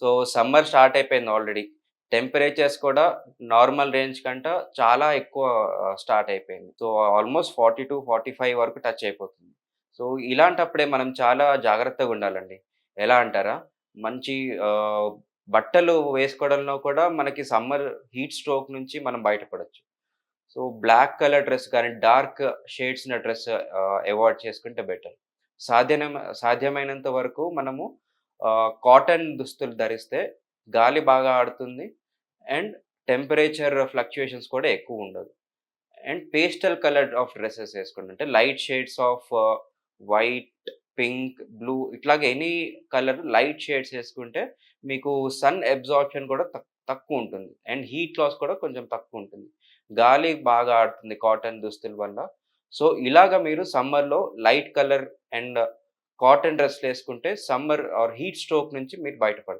So, summer start అయిపోయింది already. Temperatures కూడా normal range కంట చాలా ఎక్కువ స్టార్ట్ అయిపోయింది. సో, ఆల్‌మోస్ట్ 40-45 వరకు టచ్ అయిపోతుంది. సో, ఇలాంటప్పుడే మనం చాలా జాగ్రత్తగుండాలండి. ఎలా అంటారా? మంచి ఆహ్, బట్టలు వేసుకోవడంలో కూడా మనకి సమ్మర్ హీట్ స్ట్రోక్ నుంచి మనం బయటపడొచ్చు. సో, బ్లాక్ కలర్ డ్రెస్ కానీ, డార్క్ షేడ్స్ ఉన్న డ్రెస్ అవాయిడ్ చేసుకుంటే బెటర్. సాధ్యమైనంత వరకు మనము కాటన్ దుస్తులు ధరిస్తే గాలి బాగా ఆడుతుంది. అండ్ టెంపరేచర్ ఫ్లక్చుయేషన్స్ కూడా ఎక్కువుండదు. And pastel colour of dresses ఏసుకోండి. అంటే light shades of white, pink, blue ఇట్లాగ ఎనీ కలర్ లైట్ షేడ్స్ ఏసుకుంటే మీకు సన్ అబ్జార్ప్షన్ కూడా తక్కువుంటుంది. అండ్ హీట్ లాస్ కూడా కొంచెం తక్కువుంటుంది. గాలి బాగా ఆడుతుంది కాటన్ దుస్తుల వల్ల. సో, ఇలాగ మీరు సమ్మర్‌లో లైట్ కలర్ అండ్ కాటన్ డ్రెస్‌లేసుకుంటే సమ్మర్ ఆర్ హీట్ స్ట్రోక్ నుంచి మీరు బయటపడతారు.